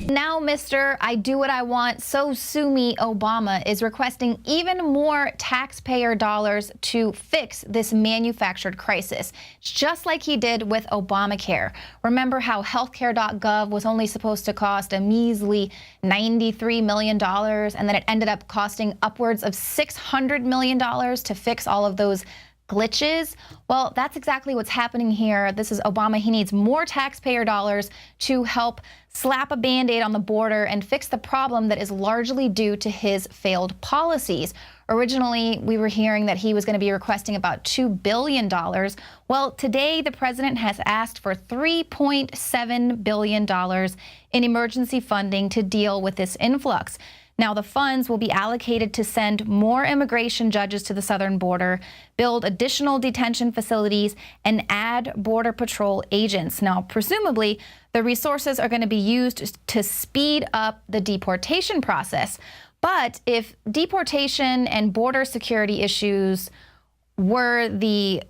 Now, Mr. I do what I want, so sue me Obama is requesting even more taxpayer dollars to fix this manufactured crisis, just like he did with Obamacare. Remember how healthcare.gov was only supposed to cost a measly $93 million, and then it ended up costing upwards of $600 million to fix all of those glitches? Well, that's exactly what's happening here. This is Obama. He needs more taxpayer dollars to help slap a Band-Aid on the border and fix the problem that is largely due to his failed policies. Originally, we were hearing that he was going to be requesting about $2 billion. Well, today the president has asked for $3.7 billion in emergency funding to deal with this influx. Now, the funds will be allocated to send more immigration judges to the southern border, build additional detention facilities, and add Border Patrol agents. Now, presumably, the resources are going to be used to speed up the deportation process. But if deportation and border security issues were the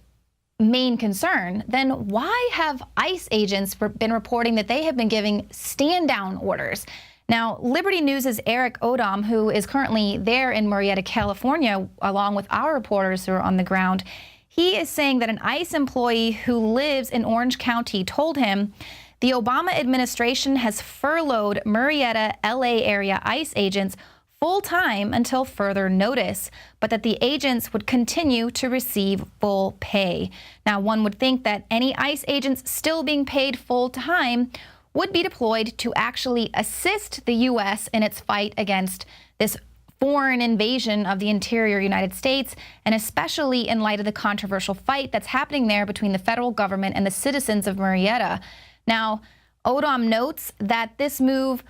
main concern, then why have ICE agents been reporting that they have been giving stand-down orders? Now, Liberty News' Eric Odom, who is currently there in Murrieta, California, along with our reporters who are on the ground, he is saying that an ICE employee who lives in Orange County told him the Obama administration has furloughed Murrieta, LA area ICE agents full-time until further notice, but that the agents would continue to receive full pay. Now, one would think that any ICE agents still being paid full-time would be deployed to actually assist the U.S. in its fight against this foreign invasion of the interior United States, and especially in light of the controversial fight that's happening there between the federal government and the citizens of Murrieta. Now, Odom notes that this move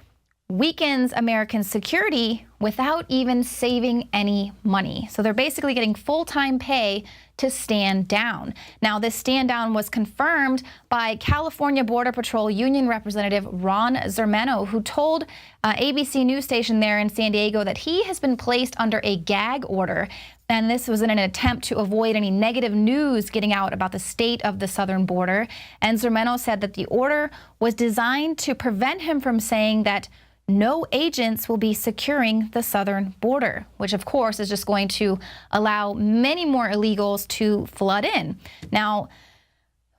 weakens American security without even saving any money. So they're basically getting full-time pay to stand down. Now, this stand down was confirmed by California Border Patrol Union Representative Ron Zermano, who told ABC News station there in San Diego that he has been placed under a gag order. And this was in an attempt to avoid any negative news getting out about the state of the southern border. And Zermano said that the order was designed to prevent him from saying that no agents will be securing the southern border, which of course is just going to allow many more illegals to flood in. Now,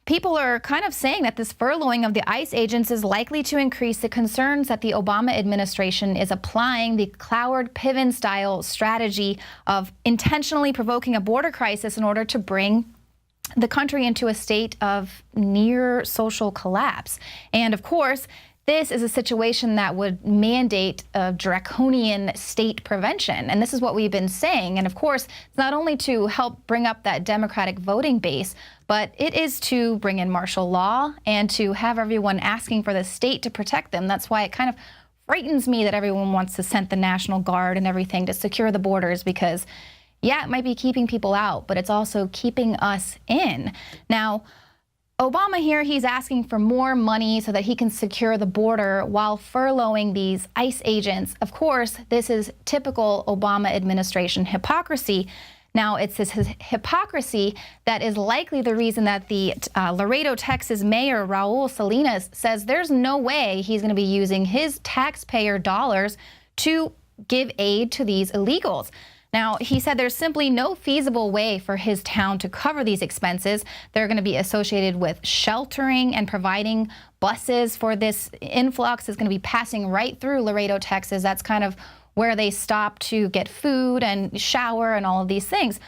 people are kind of saying that this furloughing of the ICE agents is likely to increase the concerns that the Obama administration is applying the Cloward-Piven-style strategy of intentionally provoking a border crisis in order to bring the country into a state of near social collapse. And of course, this is a situation that would mandate a draconian state prevention. And this is what we've been saying. And of course, it's not only to help bring up that Democratic voting base, but it is to bring in martial law and to have everyone asking for the state to protect them. That's why it kind of frightens me that everyone wants to send the National Guard and everything to secure the borders, because, yeah, it might be keeping people out, but it's also keeping us in. Now, Obama here, he's asking for more money so that he can secure the border while furloughing these ICE agents. Of course, this is typical Obama administration hypocrisy. Now, it's this hypocrisy that is likely the reason that the Laredo, Texas mayor, Raul Salinas, says there's no way he's going to be using his taxpayer dollars to give aid to these illegals. Now, he said there's simply no feasible way for his town to cover these expenses. They're going to be associated with sheltering and providing buses for this influx. Is going to be passing right through Laredo, Texas. That's kind of where they stop to get food and shower and all of these things.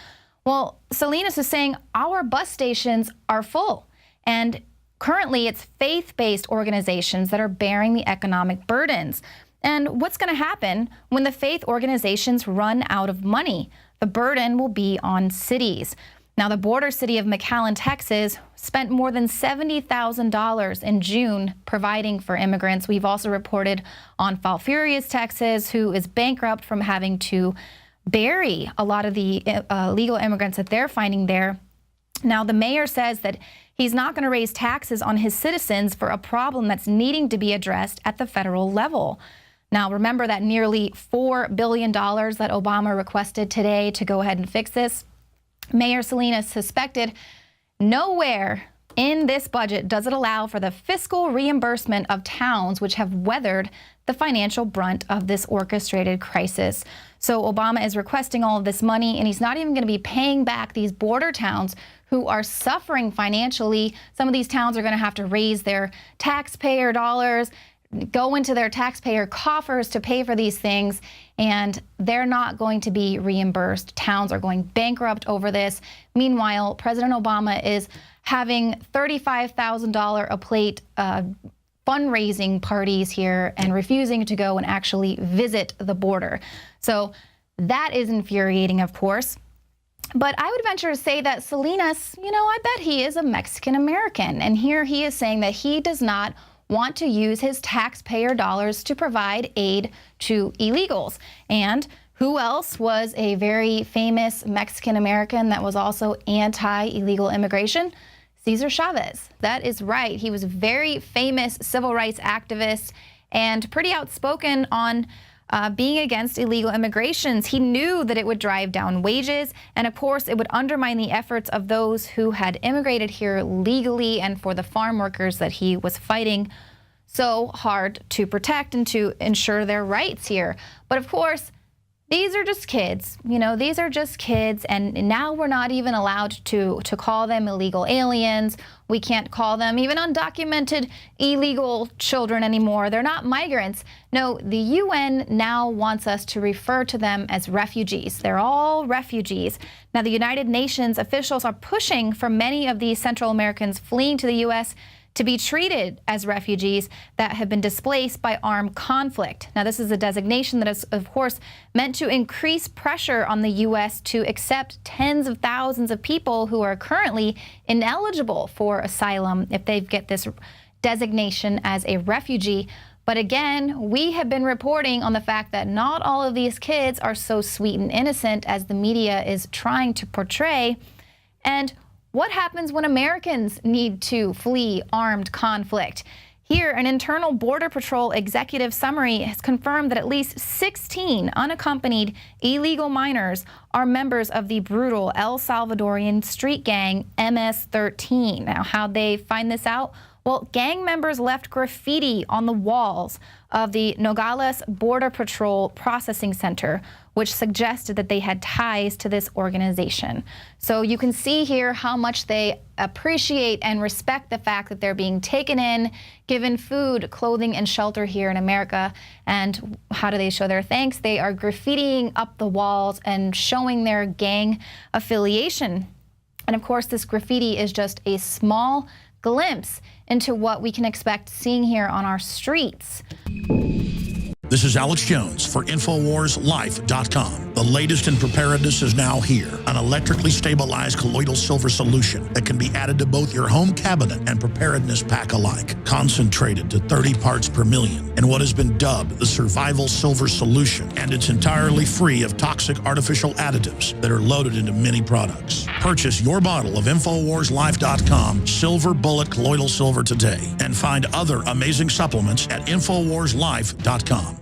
Well, Salinas is saying our bus stations are full, and currently it's faith-based organizations that are bearing the economic burdens. And what's going to happen when the faith organizations run out of money? The burden will be on cities. Now, the border city of McAllen, Texas, spent more than $70,000 in June providing for immigrants. We've also reported on Falfurrias, Texas, who is bankrupt from having to bury a lot of the illegal immigrants that they're finding there. Now, the mayor says that he's not going to raise taxes on his citizens for a problem that's needing to be addressed at the federal level. Now, remember that nearly $4 billion that Obama requested today to go ahead and fix this? Mayor Salinas suspected nowhere In this budget, does it allow for the fiscal reimbursement of towns which have weathered the financial brunt of this orchestrated crisis? So Obama is requesting all of this money, and he's not even going to be paying back these border towns who are suffering financially. Some of these towns are going to have to raise their taxpayer dollars, go into their taxpayer coffers to pay for these things, and they're not going to be reimbursed. Towns are going bankrupt over this. Meanwhile, President Obama is having $35,000 a plate fundraising parties here and refusing to go and actually visit the border. So that is infuriating, of course. But I would venture to say that Salinas, I bet he is a Mexican American. And here he is saying that he does not want to use his taxpayer dollars to provide aid to illegals. And who else was a very famous Mexican American that was also anti-illegal immigration? Cesar Chavez. That is right. He was a very famous civil rights activist and pretty outspoken on being against illegal immigrations. He knew that it would drive down wages, and of course it would undermine the efforts of those who had immigrated here legally and for the farm workers that he was fighting so hard to protect and to ensure their rights here. But of course, these are just kids, these are just kids, and now we're not even allowed to call them illegal aliens. We can't call them even undocumented illegal children anymore. They're not migrants. No, the UN now wants us to refer to them as refugees. They're all refugees. Now, the United Nations officials are pushing for many of these Central Americans fleeing to the U.S. to be treated as refugees that have been displaced by armed conflict. Now, this is a designation that is, of course, meant to increase pressure on the U.S. to accept tens of thousands of people who are currently ineligible for asylum if they get this designation as a refugee. But again, we have been reporting on the fact that not all of these kids are so sweet and innocent as the media is trying to portray. And what happens when Americans need to flee armed conflict? Here, an internal Border Patrol executive summary has confirmed that at least 16 unaccompanied illegal minors are members of the brutal El Salvadorian street gang MS-13. Now, how'd they find this out? Well, gang members left graffiti on the walls of the Nogales Border Patrol Processing Center, which suggested that they had ties to this organization. So you can see here how much they appreciate and respect the fact that they're being taken in, given food, clothing, and shelter here in America. And how do they show their thanks? They are graffitiing up the walls and showing their gang affiliation. And of course, this graffiti is just a small glimpse into what we can expect seeing here on our streets. This is Alex Jones for InfoWarsLife.com. The latest in preparedness is now here. An electrically stabilized colloidal silver solution that can be added to both your home cabinet and preparedness pack alike. Concentrated to 30 parts per million in what has been dubbed the survival silver solution. And it's entirely free of toxic artificial additives that are loaded into many products. Purchase your bottle of InfoWarsLife.com Silver Bullet Colloidal Silver today and find other amazing supplements at InfoWarsLife.com.